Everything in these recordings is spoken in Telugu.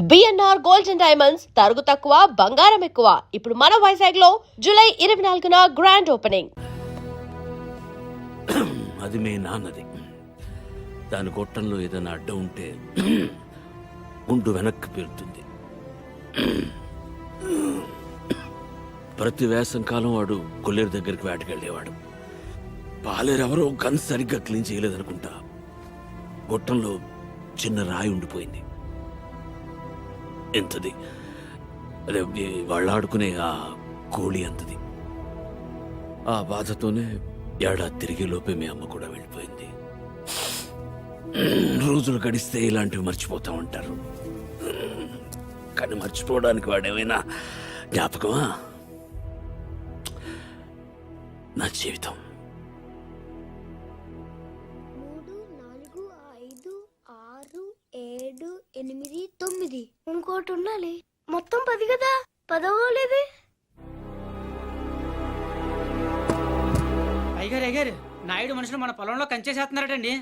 బిఎన్ఆర్ గోల్డ్ అండ్ డైమండ్స్ తరుగు తక్కువ బంగారం ఎక్కువ. ఇప్పుడు మన వైజాగ్ లో జూలై 24న గ్రాండ్ ఓపెనింగ్. అది మీ నాన్నది. దాని గొట్టంలో ఏదైనా అడ్డం ఉంటే గుండు వెనక్కి పేరుతుంది. ప్రతి వేసంకాలం వాడు కొల్లేరు దగ్గరికి వేటకెళ్ళేవాడు. పాలేరెవరో గన్ సరిగ్గా క్లీన్ చేయలేదనుకుంటా. గొట్టంలో చిన్న రాయి ఉండిపోయింది. ఎంతది, అదే వాళ్ళు ఆడుకునే ఆ కోళి అంతది. ఆ బాధతోనే ఏడాది తిరిగే లోపే మీ అమ్మ కూడా వెళ్ళిపోయింది. రోజులు గడిస్తే ఇలాంటివి మర్చిపోతా ఉంటారు, కానీ మర్చిపోవడానికి వాడేమైనా జ్ఞాపకమా? నా జీవితం. 3, 4, 5, 6, 7, 8, 9 ఇంకోటి ఉండాలి. మొత్తం 10 కదా. 10వ లేదే. అయ్యారు నాయుడు మనుషులు మన పొలంలో కంచేసేస్తున్నారటండి.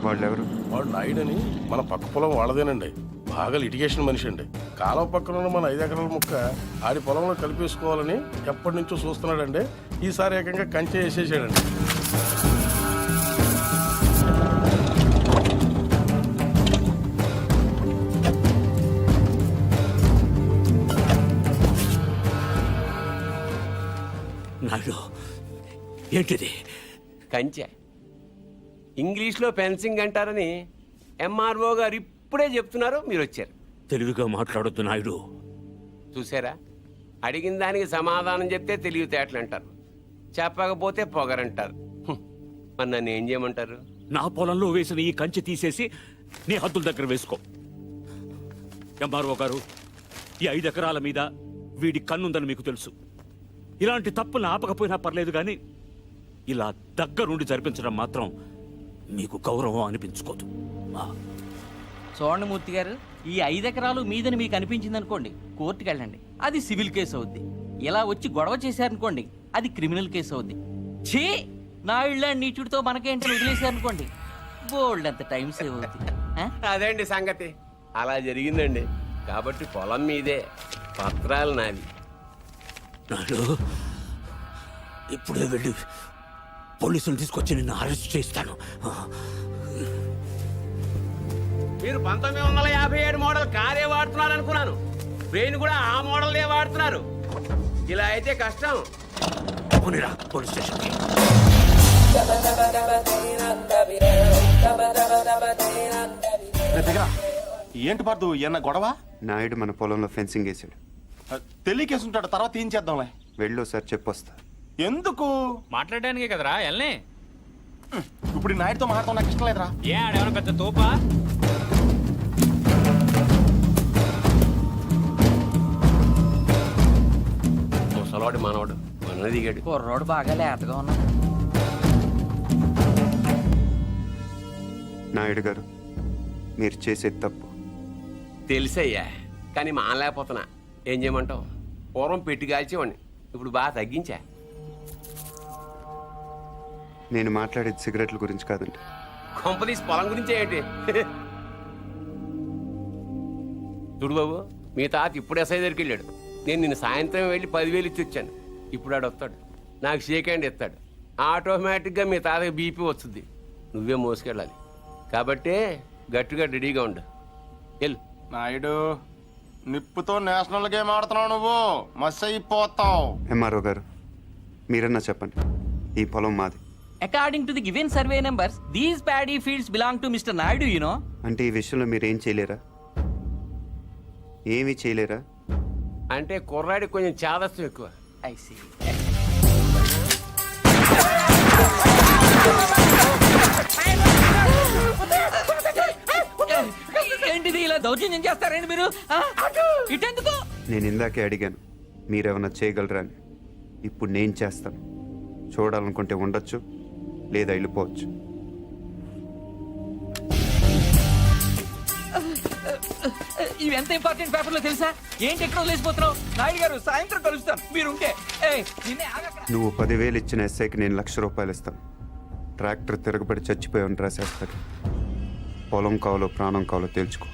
వాళ్ళెవరు? వాడు నాయుడని మన పక్క పొలం వాళ్ళదేనండి. బాగా లిటిగేషన్ మనిషి అండి. కాలువ పక్కన ఉన్న మన 5 ఎకరాల ముక్క ఆడి పొలంలో కలిపేసుకోవాలని ఎప్పటి నుంచో చూస్తున్నాడండి. ఈసారి ఏకంగా కంచె వేసేసాడండి. నాయుడు, ఏంటిది? కంచె ఇంగ్లీష్లో ఫెన్సింగ్ అంటారని ఎంఆర్ఓ గారు ఇప్పుడే చెప్తున్నారు. మీరు వచ్చారు. తెలివిగా మాట్లాడొద్దు నాయుడు. చూసారా, అడిగిన దానికి సమాధానం చెప్తే తెలివితేటలు అంటారు, చెప్పకపోతే పొగరంటారు. మరి నన్ను ఏం చేయమంటారు? నా పొలంలో వేసిన ఈ కంచె తీసేసి నీ హద్దుల దగ్గర వేసుకో. ఎంఆర్ఓ గారు, ఈ 5 ఎకరాల మీద వీడి కన్నుందని మీకు తెలుసు. ఇలాంటి తప్పులు ఆపకపోయినా పర్లేదు, కానీ ఇలా దగ్గరుండి జరిపించడం మాత్రం మీకు గౌరవం అనిపించుకోదు. చూడండి మూర్తి గారు, ఈ 5 ఎకరాలు మీదని మీకు అనిపించింది అనుకోండి, కోర్టుకు వెళ్ళండి, అది సివిల్ కేసు అవుద్ది. ఇలా వచ్చి గొడవ చేశారనుకోండి, అది క్రిమినల్ కేసు అవుద్ది. ఛీ, నా ఇళ్ళ నీచుడితో మనకేంటని వదిలేశారనుకోండి, బోల్డ్ అంత టైం సేవ్ అవుద్ది. అదేండి సంగతి. అలా జరిగిందండి. కాబట్టి పొలం మీదే, పత్రాలు నావి. నాడు ఇప్పుడే వెళ్ళి పోలీసులు తీసుకొచ్చి నిన్ను అరెస్ట్ చేస్తాను. మీరు 1957 మోడల్ కారే వాడుతున్నారు అనుకున్నాను. బ్రెయిన్ కూడా ఆ మోడల్దే వాడుతున్నారు. ఇలా అయితే కష్టం. పోనీరా పోలీస్ స్టేషన్కి. ఏంటి పర్దు, ఎన్న గొడవ? నాయుడు మన పొలంలో ఫెన్సింగ్ వేసాడు. తెలియకేసుంటాడు, తర్వాత ఏం చేద్దాంలే. వెళ్ళు సార్, చెప్పొస్తా. ఎందుకు? మాట్లాడడానికి కదరా ఎల్ని. ఇప్పుడు ఈ నాయుడుతో మాట్లాడటం నాకు ఇష్టం లేదురా. ఏ ఆడేమన్నా పెద్ద తోపా? ముసలాడు మనవాడు మన దిగాడు. కుర్రోడు బాగా లేతగా ఉన్నాడు. నాయుడు గారు, మీరు చేసేది తప్పు. తెలుసయ్యా, కానీ మానలేకపోతున్నా. ఏం చేయమంటావు? పూర్వం పెట్టి కాల్చేవాడిని, ఇప్పుడు బాగా తగ్గించా. నేను మాట్లాడేది సిగరెట్ల గురించి కాదండి. కొంపదీసి పొలం గురించే ఏంటి? చూడు బాబు, మీ తాత ఇప్పుడు ఎస్ఐ దగ్గరికి వెళ్ళాడు. నేను నిన్న సాయంత్రం వెళ్ళి 10,000 ఇచ్చి వచ్చాను. ఇప్పుడు ఆడు వస్తాడు, నాకు షేక్ హ్యాండ్ ఇస్తాడు. ఆటోమేటిక్గా మీ తాతకి బీపీ వస్తుంది. నువ్వే మోసుకెళ్ళాలి. కాబట్టే గట్టిగా రెడీగా ఉండు. వెళ్ళు. నాయుడు, నిప్పుతో నేషనల్ గేమ్ ఆడుతున్నావు నువ్వు, మస్ అయిపోతావు. ఎంఆర్ఓ గారు, మీరన్నా చెప్పండి, ఈ పొలం మాది. According to the given survey numbers, these paddy fields belong to mister Naidu, you know. అంటే ఈ విషయంలో మీరు ఏం చేయలేరా? ఏమీ చేయలేరా? అంటే కుర్రాడికి కొంచెం చాదస్తం ఎక్కువ. I see. ఏంటిది, ఇలా దౌర్జన్యం చేస్తారండి మీరు? ఇటెందుకు? నేను ఇందాకే అడిగాను మీరేమన్నా చేయగలరా అని. ఇప్పుడు నేను చేస్తాను. చూడాలనుకుంటే ఉండొచ్చు, లేదా వెళ్ళిపోవచ్చు. ఇవి ఎంత ఇంపార్టెంట్ పేపర్లో తెలుసా? ఏంటి ఎక్కడ వదిలేసిపోతున్నావు? నాయుడు గారు సాయంత్రం కలుస్తాం మీరుంటే. నిన్నే ఆగక్కడ. నువ్వు 10,000 ఇచ్చిన ఎస్ఐకి నేను ₹1,00,000 ఇస్తాను. ట్రాక్టర్ తిరగబడి చచ్చిపోయాను రాసేస్తాడు. పొలం కావాలో ప్రాణం కావాలో తేల్చుకో.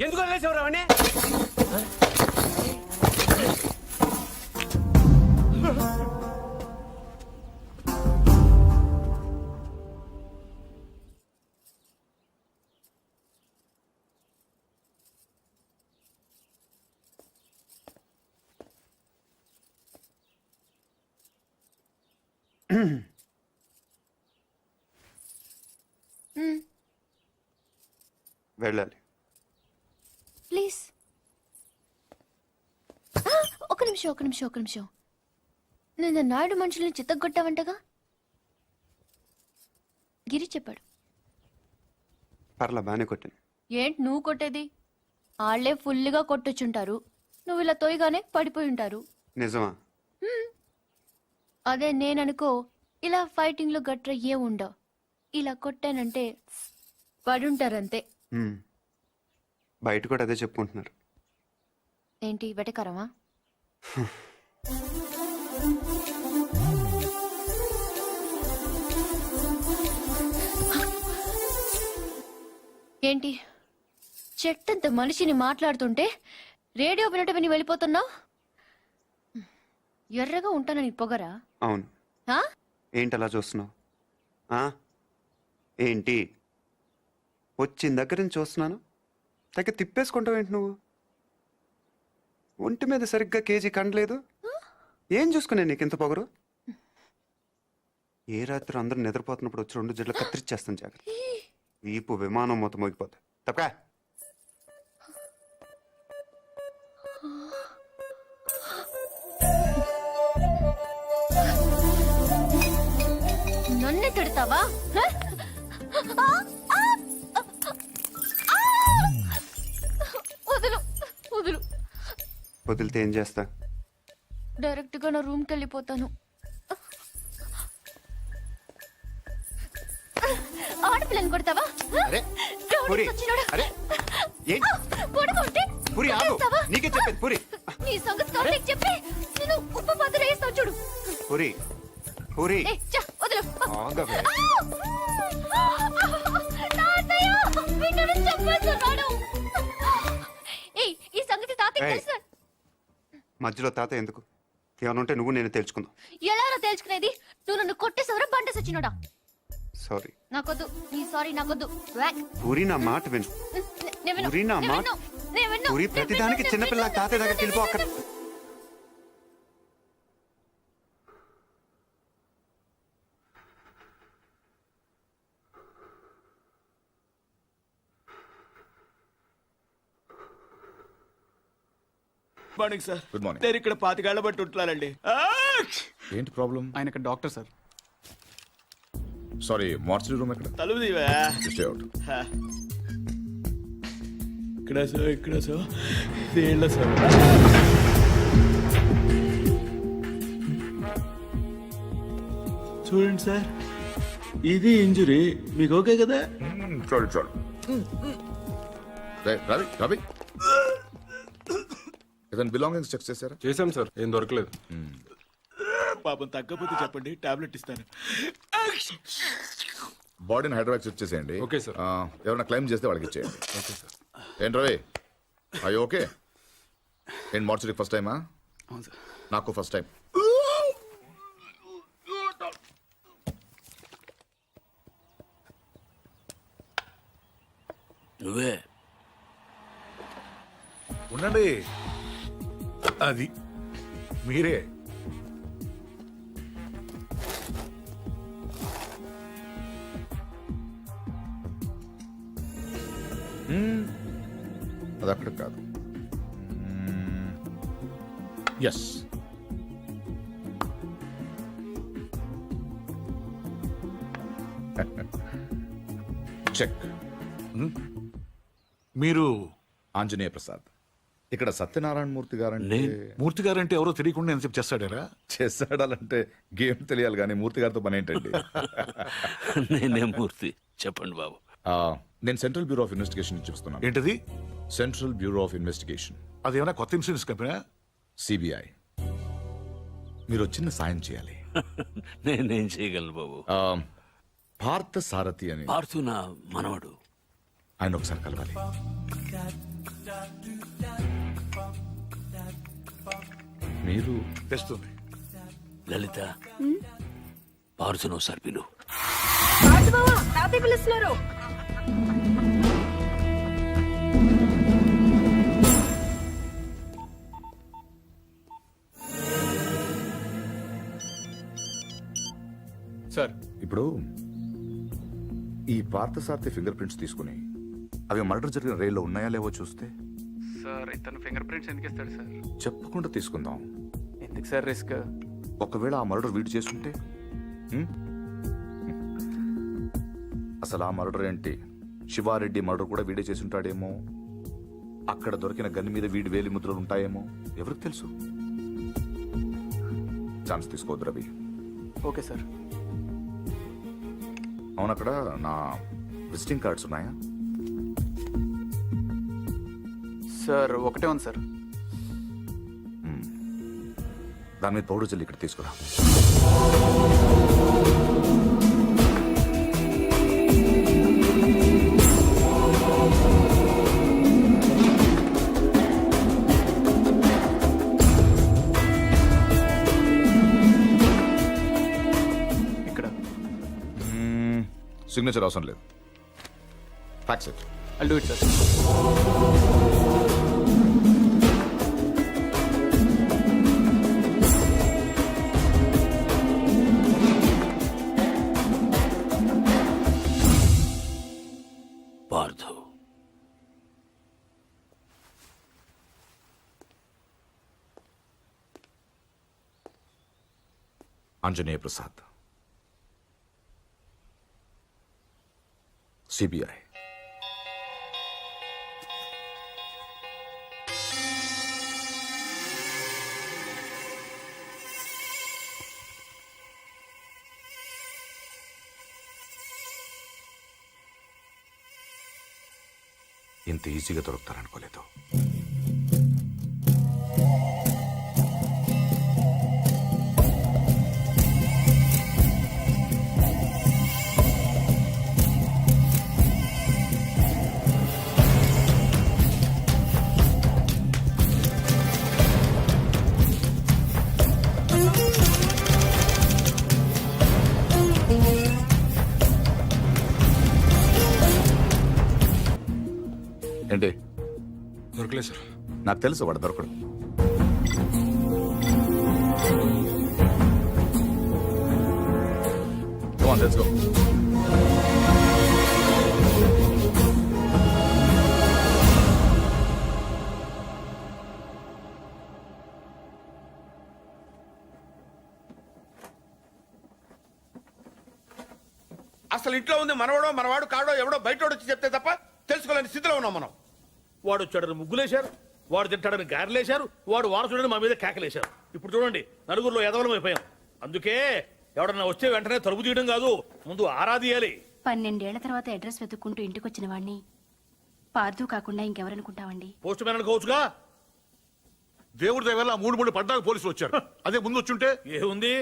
ఎందుకు వదిలేసేవరా వాడిని? వెళ్ళాలి. ప్లీజ్ ఒక నిమిషం. నేను నాయుడు మనుషుల్ని చిత్తగొట్టావంటగా? గిరి చెప్పాడు. పర్లా బాగానే కొట్టాను. ఏంటి నువ్వు కొట్టేది? వాళ్ళే ఫుల్గా కొట్టొచ్చుంటారు, నువ్వు ఇలా తోయగానే పడిపోయి ఉంటారు. నిజమా? అదే నేననుకో, ఇలా ఫైటింగ్ లో గట్ర ఏ ఉండవు, ఇలా కొట్టానంటే పడుంటారంతే. బయట కూడా అదే చెప్పుకుంటున్నారు. ఏంటి వెటకారమా? ఏంటి చెట్టంత మనిషిని మాట్లాడుతుంటే రేడియో వినట విని వెళ్ళిపోతున్నావు? ఎర్రగా ఉంటానని పొగరా? అవును. ఆ? ఏంటి అలా చూస్తున్నావు? ఏంటి వచ్చిన దగ్గర నుంచి చూస్తున్నాను, దగ్గర తిప్పేసుకుంటావు ఏంటి నువ్వు? ఒంటి మీద సరిగ్గా కేజీ కండలేదు. ఏం చూసుకునే నీకు ఇంత పొగరు? ఏ రాత్రి అందరూ నిద్రపోతున్నప్పుడు వచ్చి 2 జడ్లు కత్తిరిచ్చేస్తాను జాగ్రత్త. వీపు విమానం మొత్తం మోగిపోతా. తప్పకా నన్నే తిడతావా హ? వదులు వదులు. వదిలితే ఏం చేస్తా? డైరెక్ట్ గా నా రూమ్ కి వెళ్ళిపోతాను. ఆడపిల్లని కొడతావా? అరే రౌడీ పూరి, సచ్చినోడా. అరే ఏం కొడుకుంటే పూరి ఆగు, కొట్టేస్తావా? నీకే చెప్పేది పూరి. నీ సంగతి కావాలని చెప్పి నేను ఉప్పు పాత్ర వేస్తావు చూడు. పూరి పూరి ఏ, చా, వదులు. ఆగవే. తాతయ్య, వీడిని చంపేస్తున్నాడు. ఏయ్, ఈ సంగతి తాతయ్య ఏయ్. తెలుసా? మధ్యలో తాత ఎందుకు? ఏమైనా ఉంటే నువ్వు నేను తెలుసుకుందాం. ఎలారా తేల్చుకునేది? నువ్వు నన్ను కొట్టేసవరా బండ సచ్చినోడా? సారీ నాకొద్దు, నీ సారీ నాకొద్దు. వ్యాక్. పూరి, నా మాట విను. నేను విన్ను, పూరి, నా నేను మాట. విన్ను, నేను విన్ను, పూరి, నేను ప్రతిదానికి విన్ను, చిన్నపిల్ల నేను తాతయ్య దగ్గరికి విన్ను, వెళ్ళిపో అక్కడ. నేను Vinnu. Morning sir. Good morning. నేను ఇక్కడ 25 ఏళ్ల బట్టి ఉంటున్నానండి. ఏంటి ప్రాబ్లం? ఆయన ఇక్కడ doctor sir. Sorry, mortuary room ఎక్కడ? తలుపు తీవా. Stay out. ఇక్కడ సార్, ఇక్కడ సార్, వీళ్ళ సార్. చూడండి సార్, ఇది ఇంజురీ. మీకు ఓకే కదా? చాలు చాలు. రవి రవి, ఏదైనా బిలాంగింగ్స్ చెక్ చేశారా? చేశాం సార్, ఏం దొరకలేదు. పాపం తగ్గకపోతే చెప్పండి, టాబ్లెట్ ఇస్తాను. బాడీని హైదరాబాద్ చెక్ చేసేయండి. Okay sir. ఎవరైనా క్లైమ్ చేస్తే వాళ్ళకి ఇచ్చేయండి. Okay sir. ఏంటి రవి, అయ్యో ఓకే. ఏంటి మార్చరీకి ఫస్ట్ టైమా? అవును సార్. నాకు ఫస్ట్ టైం. నువ్వే ఉండండి, అది మీరే. అది అక్కడ కాదు. Yes, check. మీరు ఆంజనేయ ప్రసాద్. ఇక్కడ సత్యనారాయణ మూర్తి గారంటే మూర్తి గారంటే ఎవరో తెలియకుండా ఎంతసేపు చేస్తాడారా? చేస్తాడాలంటే గేమ్ తెలియాలి కానీ మూర్తి గారితో పని ఏంటండి? నేనే మూర్తి. చెప్పండి బాబు. నేను సెంట్రల్ బ్యూరో ఆఫ్ ఇన్వెస్టిగేషన్ నుంచి చూస్తున్నాను. ఏంటది? సెంట్రల్ బ్యూరో ఆఫ్ ఇన్వెస్టిగేషన్, అదేమైనా కొత్త ఇన్సూరెన్స్ కంపెనీ? సిబిఐ. మీరు చిన్న సాయం చేయాలి. నేనేం చేయగలను బాబు? భారత సారథి అని పార్థు నా మనవడు. ఆయన ఒకసారి కలవాలి. మీరు తెస్తుంది. లలిత, పార్థును ఒకసారి పిలు. పిలుస్తున్నారు. సార్, ఇప్పుడు ఈ పార్థసారథి ఫింగర్ ప్రింట్స్ తీసుకుని అవి మర్డర్ జరిగిన రైల్లో ఉన్నాయా లేవో చూస్తే. సార్ ఇతను ఫింగర్ ప్రింట్స్ ఎందుకు ఇస్తాడు సార్? చెప్పకుండా తీసుకుందాం. ఎందుకు సార్ రిస్క్? ఒకవేళ ఆ మర్డర్ వీడు చేసుకుంటే అసలు ఆ మర్డర్ ఏంటి, శివారెడ్డి మర్డర్ కూడా వీడే చేసి ఉంటాడేమో. అక్కడ దొరికిన గన్ మీద వీడి వేలి ముద్రలు ఉంటాయేమో, ఎవరికి తెలుసు. ఛాన్స్ తీసుకోవద్దు రవి. Okay sir. అవును, అక్కడ నా విజిటింగ్ కార్డ్స్ ఉన్నాయా? సార్ ఒకటే ఉంది సార్. దాని మీద పౌడర్ జల్లి ఇక్కడ తీసుకురా. ఇక్కడ సిగ్నేచర్ అవసరం లేదు. Fax it. I'll do it, sir. Parthu, Anjaneya Prasad. CBI. ఇంత ఈజీగా దొరుకుతారనుకోలేదు. ఏంటి దొరకలేదు సార్. నాకు తెలుసు వాడు దొరకడు. Come on, let's go. అసలు ఇంట్లో ఉంది మనవాడు కాడో ఎవడో బయటోడు వచ్చి చెప్తే తప్ప తెలుసుకోలేని స్థితిలో ఉన్నాం మనం. వాడు వచ్చాడని ముగ్గులేశారు, వాడు తింటాడని గారెలేశారు, వాడు వారసుడని మా మీద కేకలేశారు. ఇప్పుడు చూడండి, నలుగురిలో ఎదవలం అయిపోయాం. అందుకే ఎవడన్నా వచ్చే వెంటనే తలుపు తీయడం కాదు, ముందు ఆరాధియాలి. 12 ఏళ్ల తర్వాత అడ్రస్ వెతుక్కుంటూ ఇంటికి వచ్చిన వాడిని పార్దు కాకుండా ఇంకెవరనుకుంటావండి? Post man అనుకోవచ్చుగా. దేవుడి దగ్గర 3 పడ్డాక పోలీసులు వచ్చారు. అదే ముందు వచ్చుంటే ఏముంది,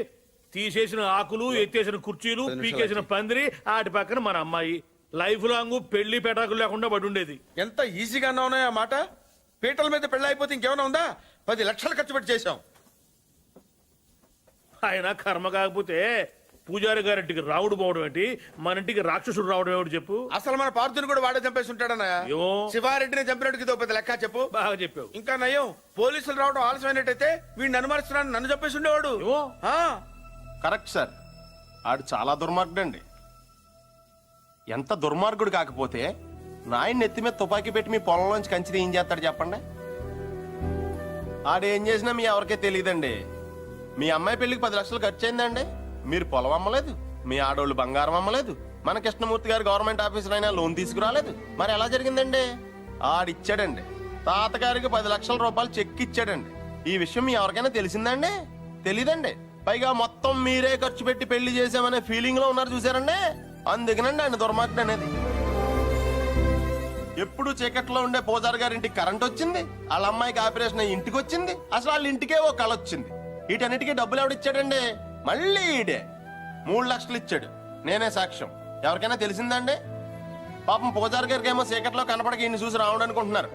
తీసేసిన ఆకులు, ఎత్తేసిన కుర్చీలు, పీకేసిన పందిరి, ఆటి పక్కన మన అమ్మాయి లైఫ్ లాంగ్ పెళ్లి పెటాకులు లేకుండా పడి ఉండేది. ఎంత ఈజీగా ఉన్నాయి ఆ మాట. పీటల మీద పెళ్ళి అయిపోతే ఇంకేమైనా ఉందా? 10 లక్షలు ఖర్చు పెట్టి చేశాం. ఆయన కర్మ కాకపోతే పూజారి గారింటికి రావుడు పోవడం ఏంటి, మన ఇంటికి రాక్షసుడు రావడం ఏమిటి చెప్పు. అసలు మన పార్థుని కూడా వాడే చంపేసి ఉంటాడన్నా. ఏమో. శివారెడ్డిని చంపినట్టుకి ఇదో పెద్ద లెక్క చెప్పు. బాగా చెప్పావు. ఇంకా నయం, పోలీసులు రావడం ఆలస్యమైనట్టయితే వీడిని అనుమానిస్తున్నాను, నన్ను చంపేసి ఉండేవాడు. ఏమో. కరెక్ట్ సార్, ఆడు చాలా దుర్మార్గుడు అండి. ఎంత దుర్మార్గుడు కాకపోతే నాయన్ని నెత్తి మీద తుపాకీ పెట్టి మీ పొలంలోంచి కంచి ఏం చేస్తాడు చెప్పండి. ఆడేం చేసినా మీ ఎవరికే తెలియదండి. మీ అమ్మాయి పెళ్లికి 10 లక్షలు ఖర్చు అయిందండి. మీరు పొలం అమ్మలేదు, మీ ఆడోళ్ళు బంగారం అమ్మలేదు, మన కృష్ణమూర్తి గారు గవర్నమెంట్ ఆఫీసర్ అయినా లోన్ తీసుకురాలేదు. మరి ఎలా జరిగిందండి? ఆడిచ్చాడండి. తాతగారికి 10 లక్షల రూపాయలు చెక్ ఇచ్చాడండి. ఈ విషయం మీ ఎవరికైనా తెలిసిందండి? తెలీదండి. పైగా మొత్తం మీరే ఖర్చు పెట్టి పెళ్లి చేసామనే ఫీలింగ్ లో ఉన్నారు చూసారండి. అందుకనండి ఆయన దుర్మార్గుడు అనేది. ఎప్పుడు చీకట్లో ఉండే పూజారి గారి ఇంటికి కరెంట్ వచ్చింది, వాళ్ళ అమ్మాయికి ఆపరేషన్ అయ్యి ఇంటికి వచ్చింది. అసలు వాళ్ళ ఇంటికే ఓ కళ వచ్చింది. వీటన్నిటికీ డబ్బులు ఎవడిచ్చాడండి? మళ్ళీ ఈడే 3 లక్షలు ఇచ్చాడు. నేనే సాక్ష్యం. ఎవరికైనా తెలిసిందండి? పాపం పూజారి గారికి ఏమో చీకట్లో కనపడక ఈయన చూసి రావడం అనుకుంటున్నారు.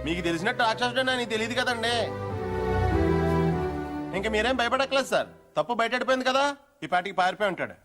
మీకు తెలిసినట్టు రాక్షసుడు అని తెలియదు కదండి. ఇంకా మీరేం భయపడక్కలేదు సార్. తప్పు బయటపడిపోయింది కదా, ఈ పాటికి పారిపోయి ఉంటాడు.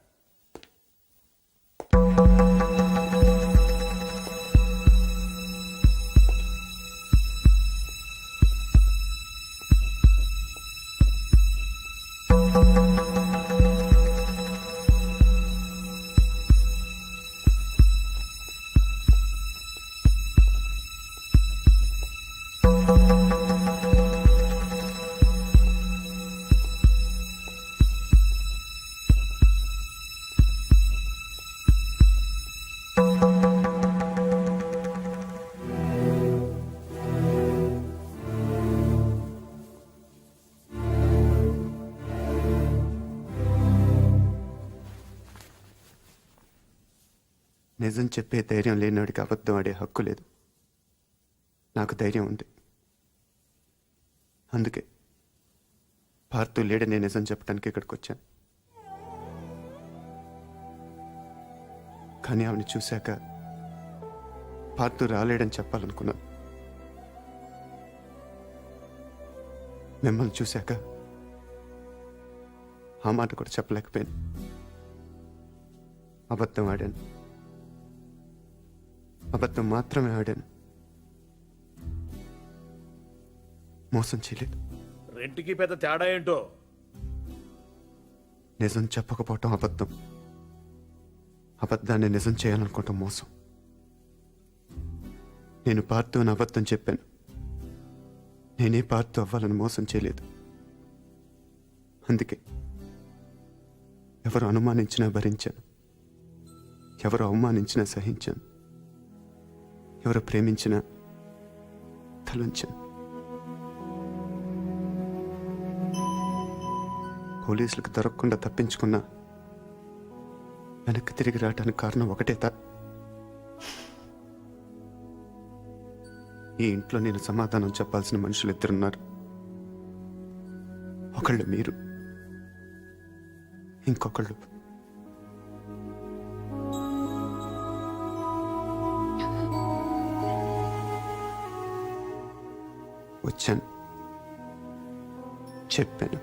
నిజం చెప్పే ధైర్యం లేనివాడికి అబద్ధం ఆడే హక్కు లేదు. నాకు ధైర్యం ఉంది. అందుకే పార్థు లేడని నిజం చెప్పడానికి ఇక్కడికి వచ్చాను. కానీ ఆవిడ చూశాక పార్థు రాలేడని చెప్పాలనుకున్నాను. మిమ్మల్ని చూశాక ఆ మాట కూడా చెప్పలేకపోయాను. అబద్ధం ఆడాను. అబద్ధం మాత్రమే ఆడాను. మోసం చేయలేదు. రెంట్కి పెద్ద తేడా ఏంటో. నిజం చెప్పకపోవటం అబద్ధం, అబద్ధాన్ని నిజం చేయాలనుకోవటం మోసం. నేను పార్థు అని అబద్ధం చెప్పాను. నేనే పార్థు అవ్వాలని మోసం చేయలేదు. అందుకే ఎవరు అనుమానించినా భరించాను, ఎవరు అవమానించినా సహించాను. ఎవరు ప్రేమించినా తలుంచాను. పోలీసులకు దొరకకుండా తప్పించుకున్నా వెనక్కి తిరిగి రావడానికి కారణం ఒకటే ఈ ఇంట్లో నేను సమాధానం చెప్పాల్సిన మనుషులు ఇద్దరున్నారు. ఒకళ్ళు మీరు, ఇంకొకళ్ళు వచ్చాను, చెప్పాను.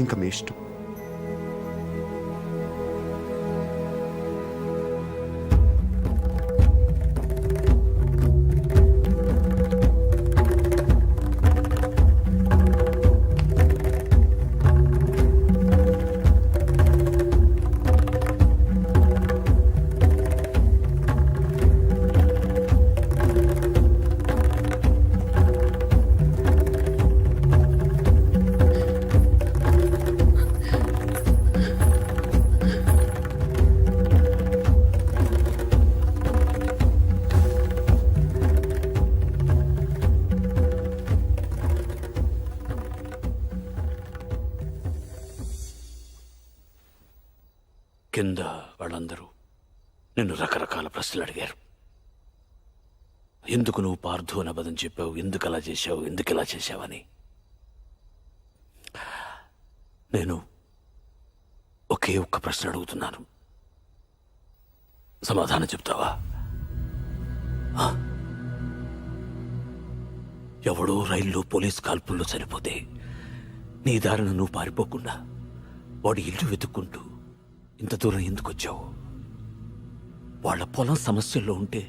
ఇంకా మీ ఇష్టం. కింద వాళ్ళందరూ నిన్ను రకరకాల ప్రశ్నలు అడిగారు. ఎందుకు నువ్వు పార్థు అని అబద్ధం చెప్పావు, ఎందుకు అలా చేశావు, ఎందుకు ఇలా చేశావని. నేను ఒకే ఒక్క ప్రశ్న అడుగుతున్నాను, సమాధానం చెప్తావా? ఎవడో రైల్లో పోలీస్ కాల్పుల్లో చనిపోతే నీ దారిన నువ్వు పారిపోకుండా వాడి ఇల్లు వెతుక్కుంటూ ఇంత దూరం ఎందుకు వచ్చావు? వాళ్ళ పొలం సమస్యల్లో ఉంటే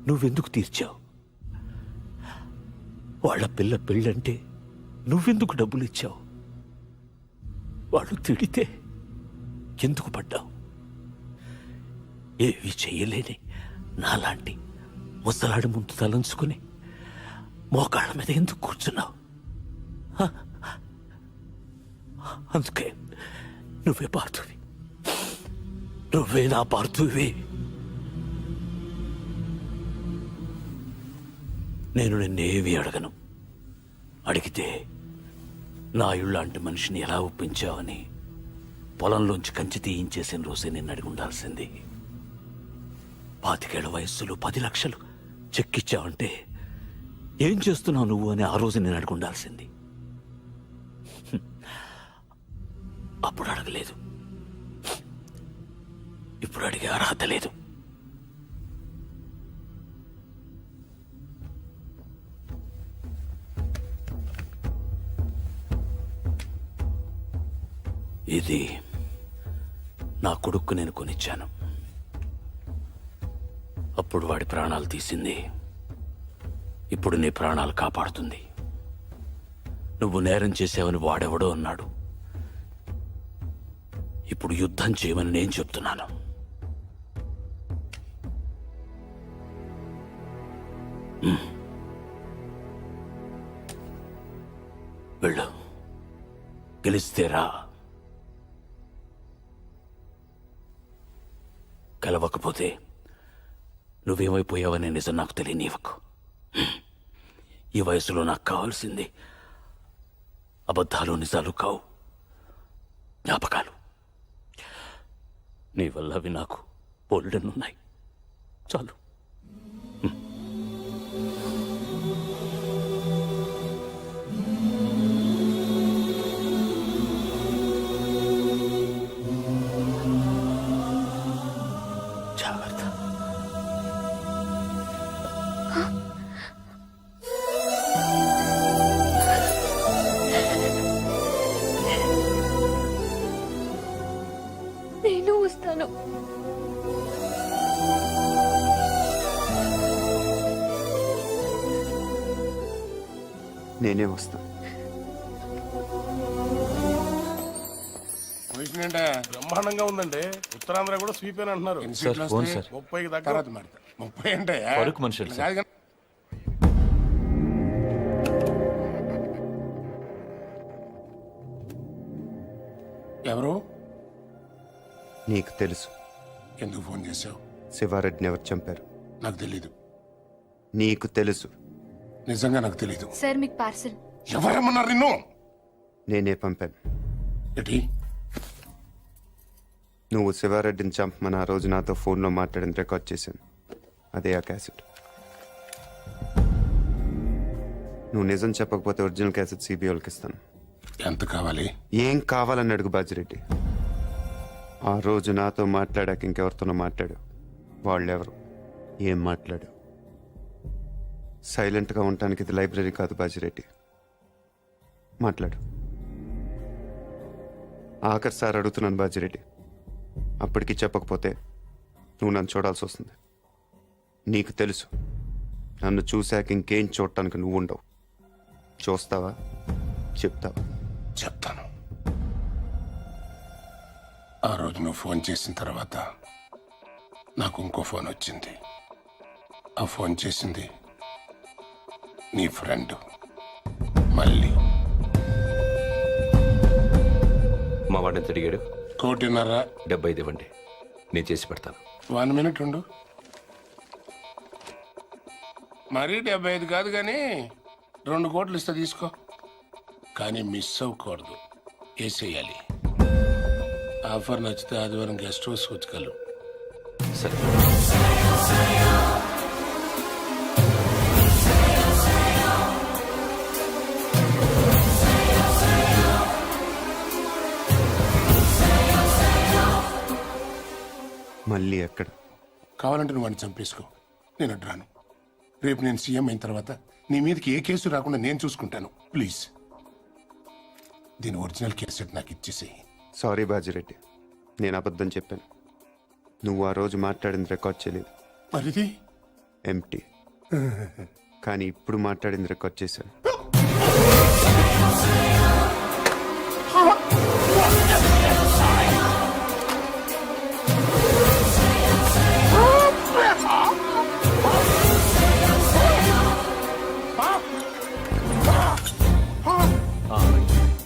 నువ్వెందుకు తీర్చావు? వాళ్ళ పిల్ల పెళ్ళంటే నువ్వెందుకు డబ్బులు ఇచ్చావు? వాళ్ళు తిడితే ఎందుకు పడ్డావు? ఏవి చెయ్యలేని నాలాంటి ముసలాడి ముందు తలంచుకుని మోకాళ్ళ మీద ఎందుకు కూర్చున్నావు? అందుకే నువ్వే పార్థువి, నువ్వే నా పార్థువి. నేను నిన్నేవి అడగను. అడిగితే నా ఇళ్ళంటి మనిషిని ఎలా ఒప్పించావని పొలంలోంచి కంచి తీయించేసిన రోజే నిన్ను అడిగి ఉండాల్సింది. 25 ఏళ్ల వయస్సులో 10 లక్షలు చెక్కిచ్చావంటే ఏం చేస్తున్నావు నువ్వు అని ఆ రోజు నేను అడిగి ఉండాల్సింది. అప్పుడు అడగలేదు, ఇప్పుడు అడిగే అర్హత లేదు. ఇది నా కొడుక్కు నేను కొనిచ్చాను. అప్పుడు వాడి ప్రాణాలు తీసింది, ఇప్పుడు నీ ప్రాణాలు కాపాడుతుంది. నువ్వు నేరం చేసావని వాడెవడో అన్నాడు, ఇప్పుడు యుద్ధం చేయమని నేను చెప్తున్నాను. వెళ్ళు, గెలిస్తేరా, గెలవకపోతే నువ్వేమైపోయావనే నిజం నాకు తెలియనివ్వకు. ఈ వయసులో నాకు కావాల్సింది అబద్ధాలు నిజాలు కావు, జ్ఞాపకాలు. నీ వల్ల అవి నాకు బోల్డెన్నున్నాయి, చాలు. జాగ్రత్త. నేను వస్తాను. నేనే వస్తాను. బ్రహ్మాండంగా ఉందండి. ఉత్తరాంధ్ర కూడా స్వీప్ అని అంటున్నారు. 30కి దగ్గర 30 అంటే ఎవరు? నీకు తెలుసు. ఎందుకు ఫోన్ చేసావు? శివారెడ్డిని ఎవరు చంపారు? నాకు తెలీదు. నీకు తెలుసు. నిజంగా నాకు తెలీదు. సార్ మీకు పార్సల్. ఎవరమ్మన్నారు నిన్ను? నేనే పంపాను. ఏంటి? నువ్వు శివారెడ్డిని చంపమని ఆ రోజు నాతో ఫోన్లో మాట్లాడింది రికార్డ్ చేశాను. అదే ఆ క్యాసెట్. నువ్వు నిజం చెప్పకపోతే ఒరిజినల్ క్యాసెట్ సిబిఐకి ఇస్తాను. ఎంత కావాలి? ఏం కావాలని అడుగు బాజిరెడ్డి. ఆ రోజు నాతో మాట్లాడాక ఇంకెవరితోనో మాట్లాడు. వాళ్ళెవరు? ఏం మాట్లాడు? సైలెంట్గా ఉండటానికి ఇది లైబ్రరీ కాదు బాజిరెడ్డి. మాట్లాడు. ఆఖరి సార్ అడుగుతున్నాను బాజిరెడ్డి. అప్పటికి చెప్పకపోతే నువ్వు నన్ను చూడాల్సి వస్తుంది. నీకు తెలుసు నన్ను చూశాక ఇంకేం చూడటానికి నువ్వు ఉండవు. చూస్తావా? చెప్తావా? చెప్తాను. ఆ రోజు నువ్వు ఫోన్ చేసిన తర్వాత నాకు ఇంకో ఫోన్ వచ్చింది. ఆ ఫోన్ చేసింది నీ ఫ్రెండ్ మళ్ళీ. మా వాడిని ఎంత అడిగాడు? 1.5. 75 ఇవ్వండి, నేను చేసి పెడతాను. 1 minute ఉండు. మరీ 75 కాదు కానీ 2 కోట్లు ఇస్తా, తీసుకో. కానీ మిస్ అవ్వకూడదు, వేసేయాలి. ఆఫర్ నచ్చితే ఆదివారం గెస్ట్ హౌస్ వచ్చగలరు. సరే. మళ్ళీ ఎక్కడ? కావాలంటే నువ్వు వాడిని చంపేసుకో, నేను అడ్రాను. రేపు నేను సీఎం అయిన తర్వాత నీ మీదకి ఏ కేసు రాకుండా నేను చూసుకుంటాను. ప్లీజ్ దీని ఒరిజినల్ కేసెట్ నాకు ఇచ్చేసేయి. సారీ బాజిరెడ్డి, నేను అబద్ధం చెప్పాను. నువ్వు ఆ రోజు మాట్లాడింది రికార్డ్ చేయలేదు. మరిది ఎంటీ. కానీ ఇప్పుడు మాట్లాడింది రికార్డ్ చేశాను.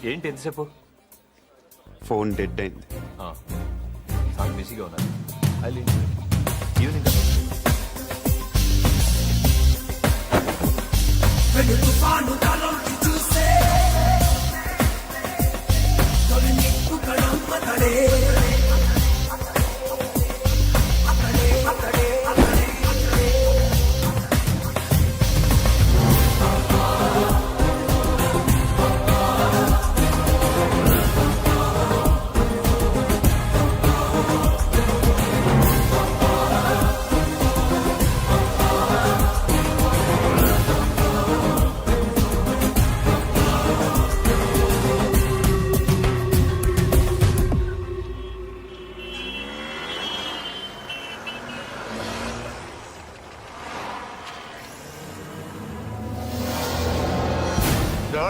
ఏంటి ఎంతసేపు? ఫోన్ డెడ్ అయింది. చాలా బిజీగా ఉన్నారు. Evening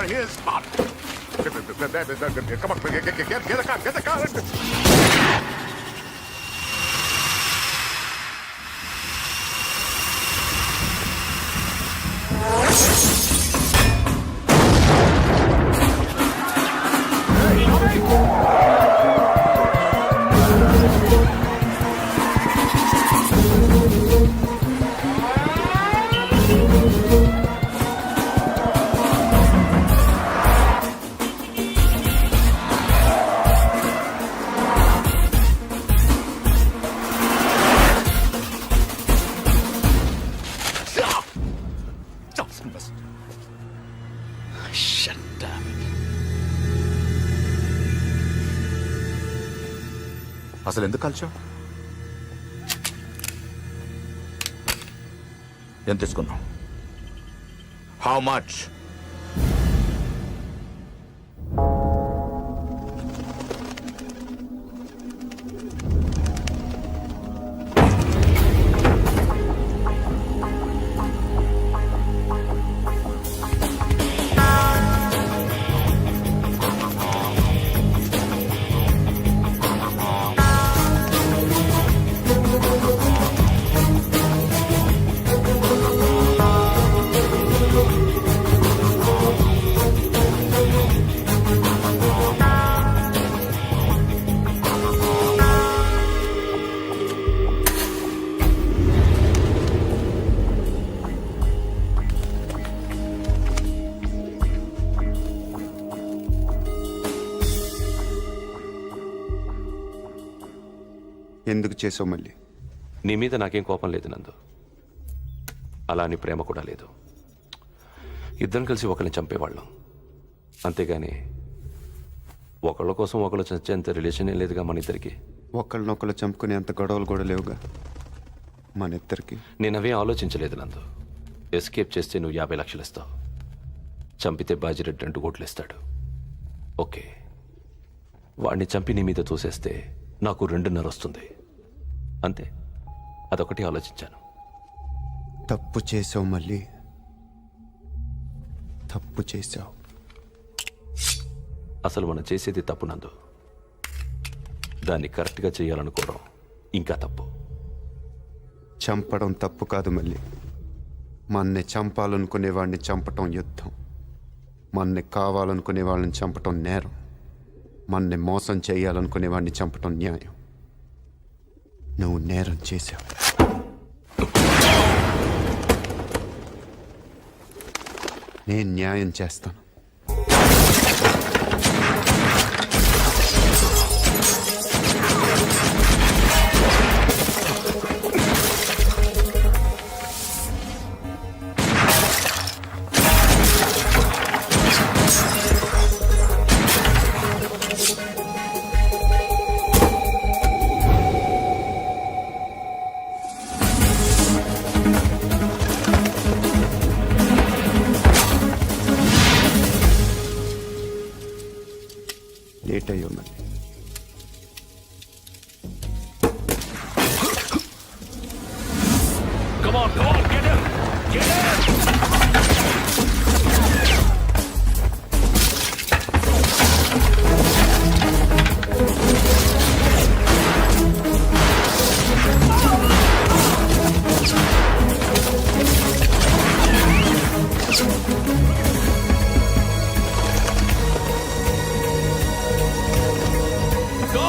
He is hot. Come on, get the car. అసలు ఎందుకు కలిసావు? ఎంత తీసుకున్నావు? How much? ఎందుకు చేసావు మళ్ళీ? నీ మీద నాకేం కోపం లేదు నందు, అలా అని ప్రేమ కూడా లేదు. ఇద్దరం కలిసి ఒకరిని చంపేవాళ్ళం, అంతేగాని ఒకళ్ళ కోసం ఒకళ్ళు చచ్చేంత రిలేషన్ ఏం లేదుగా మన ఇద్దరికి. ఒకళ్ళనొకళ్ళు చంపుకునే అంత గొడవలు కూడా లేవుగా మన ఇద్దరికి. నేను అవే ఆలోచించలేదు నందు. ఎస్కేప్ చేస్తే నువ్వు 50 లక్షలు ఇస్తావు, చంపితే బాజిరెడ్డి 2 కోట్లు ఇస్తాడు. ఓకే, వాడిని చంపి నీ మీద తోసేస్తే నాకు 2.5 వస్తుంది, అంతే. అదొకటి ఆలోచించాను. తప్పు చేసావు మళ్ళీ, తప్పు చేసావు. అసలు మనం చేసేది తప్పు నందు, దాన్ని కరెక్ట్గా చేయాలనుకోవడం ఇంకా తప్పు. చంపడం తప్పు కాదు మళ్ళీ, మన్ని చంపాలనుకునే వాడిని చంపటం యుద్ధం, మన్ని కావాలనుకునే వాళ్ళని చంపటం నేరం, మన్ని మోసం చేయాలనుకునే వాడిని చంపటం న్యాయం. నువ్వు నేరం చేశావు. నేను న్యాయం చేస్తాను. లేట్ అయ్యో మళ్ళీ. Come on, get him! Get him! Go!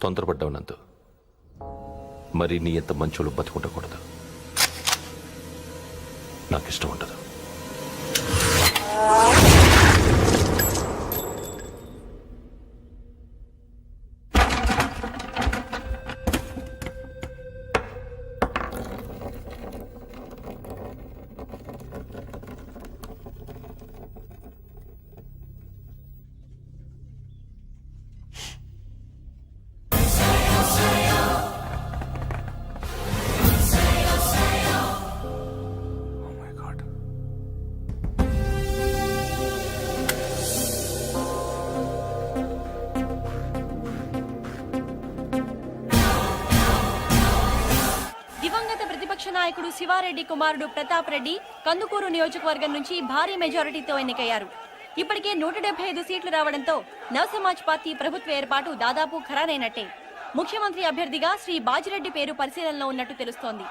తొందరపడ్డావు నందు. మరి నీ ఎంత మంచోళ్ళు బతుకుండకూడదు. నాకు ఇష్టం ఉండదు. దివంగత ప్రతిపక్ష నాయకుడు శివారెడ్డి కుమారుడు ప్రతాప్ రెడ్డి కందుకూరు నియోజకవర్గం నుంచి భారీ మెజారిటీతో ఎన్నికయ్యారు. ఇప్పటికే 175 సీట్లు రావడంతో నవసమాజ్ పార్టీ ప్రభుత్వ ఏర్పాటు దాదాపు ఖరారైనట్టే. ముఖ్యమంత్రి అభ్యర్థిగా శ్రీ బాజిరెడ్డి పేరు పరిశీలనలో ఉన్నట్టు తెలుస్తోంది.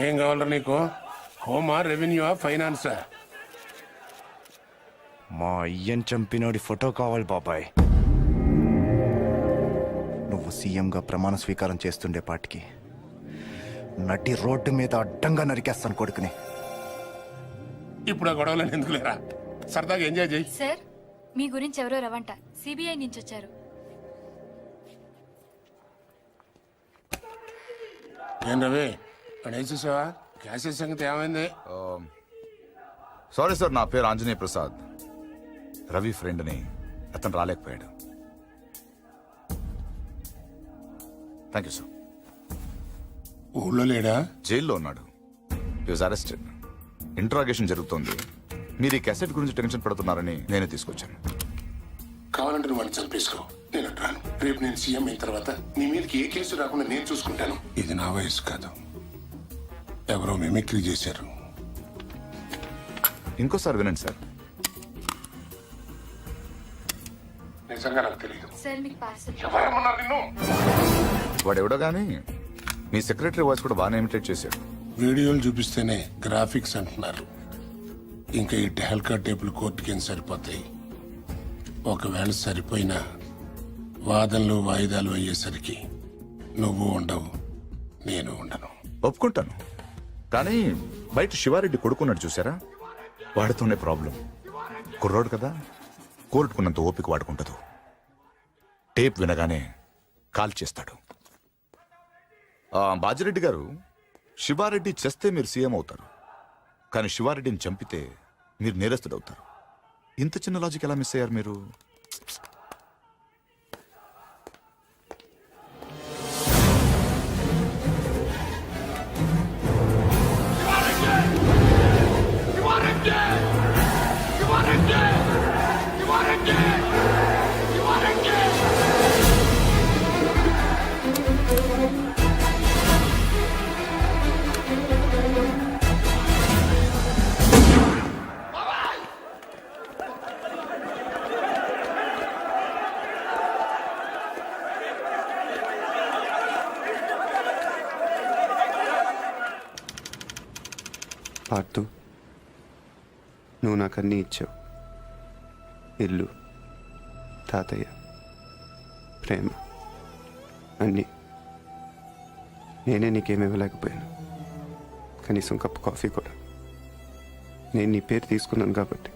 ఏం కావాలరా నీకు? హోమా, రెవెన్యూ, ఫైనాన్సా? మా అయ్యన్ చంపినోడి ఫోటో కావాలి బాబాయ్. నువ్వు సీఎంగా ప్రమాణ స్వీకారం చేస్తుండే పాటికి నటి రోడ్డు మీద అడ్డంగా నరికేస్తాను కొడుకుని. ఇప్పుడు ఆ గొడవలను ఎందుకు లేరా, సరదాగా ఎంజాయ్ చేయి. సార్, మీ గురించి ఎవరో రవంట సిబిఐ నుంచి వచ్చారు. ఏం రవి, అక్కడ వేసేసావా? క్యాసెస్ సంగతి ఏమైంది? సారీ సార్, నా పేరు ఆంజనేయ ప్రసాద్. రవి ఫ్రెండ్ని, అతను రాలేకపోయాడు. Thank you sir. ఊళ్ళో లేడా? జైల్లో ఉన్నాడు. హి వాజ్ అరెస్టెడ్. ఇంట్రాగేషన్ జరుగుతోంది. మీరు ఈ క్యాసెట్ గురించి టెన్షన్ పడుతున్నారని నేనే తీసుకొచ్చాను. కావాలంటే నువ్వు వాళ్ళని చంపేసుకో, నేను అంటాను. రేపు నేను సీఎం అయిన తర్వాత నీ మీదకి ఏ కేసు రాకుండా నేను చూసుకుంటాను. ఇది నా వయసు కాదు, ఎవరో మిమిక్రీ చేశారు. ఇంకోసారి వినండి సార్. నిజంగా నాకు తెలియదు. సార్, మీకు పార్సల్. ఎవరమ్మన్నారు నిన్ను? వాడెవడో కానీ మీ సెక్రటరీ వాయిస్ కూడా బాగానే ఇమిటేట్ చేశాడు. వీడియోలు చూపిస్తేనే గ్రాఫిక్స్ అంటున్నారు. ఇంకా ఈ టెహల్కా టేపులు కోర్టుకి ఏం సరిపోతాయి? ఒకవేళ సరిపోయినా వాదనలు వాయిదాలు అయ్యేసరికి నువ్వు ఉండవు, నేను ఉండను. ఒప్పుకుంటాను, కానీ బయట శివారెడ్డి కొడుకున్నాడు చూసారా, వాడితోనే ప్రాబ్లం. కుర్రోడు కదా, కోర్టుకున్నంత ఓపిక వాడుకుంటదు. టేప్ వినగానే కాల్ చేస్తాడు. బాజిరెడ్డి గారు, శివారెడ్డి చేస్తే మీరు సీఎం అవుతారు, కానీ శివారెడ్డిని చంపితే మీరు నేరస్తుడవుతారు. ఇంత చిన్న లాజిక్ ఎలా మిస్ అయ్యారు మీరు? పార్తు, నువ్వు నాకు అన్నీ ఇచ్చావు. ఇల్లు, తాతయ్య, ప్రేమ, అన్నీ. నేనే నీకేమి ఇవ్వలేకపోయాను, కనీసం కప్పు కాఫీ కూడా. నేను నీ పేరు తీసుకున్నాను కాబట్టి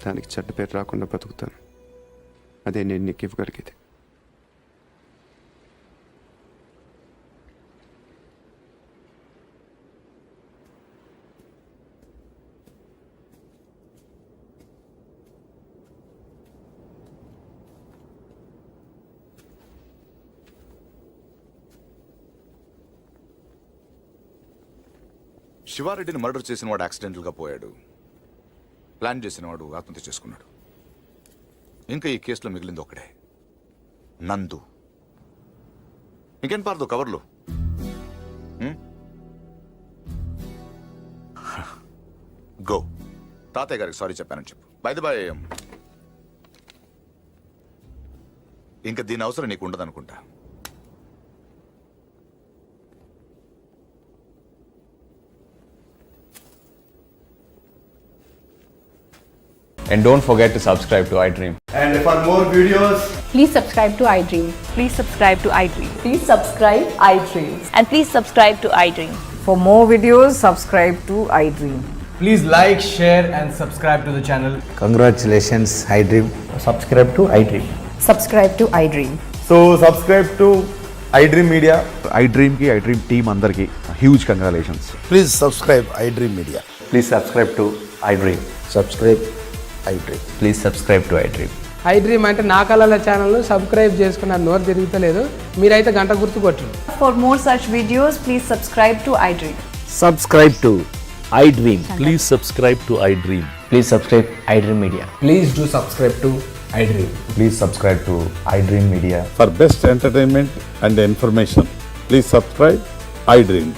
దానికి చెడ్డ పేరు రాకుండా బతుకుతాను. అదే నేను నీకు ఇవ్వగలిగేది. శివారెడ్డిని మర్డర్ చేసిన వాడు యాక్సిడెంటల్ గా పోయాడు. ప్లాన్ చేసిన వాడు ఆత్మహత్య చేసుకున్నాడు. ఇంకా ఈ కేసులో మిగిలింది ఒకడే, నందు. ఇంకేం పారదు కవర్లు. గో, తాతయ్య గారికి సారీ చెప్పానని చెప్పు. బై ది బై, ఇంకా దీని అవసరం నీకు ఉండదనుకుంటా. And don't forget to subscribe to iDream. And for more videos, Please subscribe to iDream. Please subscribe to iDream. Please subscribe iDream. And please subscribe to iDream. For more videos, subscribe to iDream. Please like, share, and subscribe to the channel. congratulations, iDream. Subscribe to iDream. Subscribe to iDream. So, subscribe to iDream Media. iDream కి iDream టీమ్ అందరికి huge congratulations. Please subscribe iDream media. Please subscribe to iDream. Subscribe iDream. Please subscribe to iDream. iDream అంటే నా కళల ఛానల్ సబ్స్క్రైబ్ చేసుకున్న నోరు తిరుగుతలేదు. మీరైతే గంట గుర్తు కొట్టండి. For more such videos, please subscribe to iDream. Subscribe to iDream. Please subscribe to iDream. Please subscribe iDream Media. Please do subscribe to iDream. Please subscribe to iDream Media. For best entertainment and information, please subscribe iDream.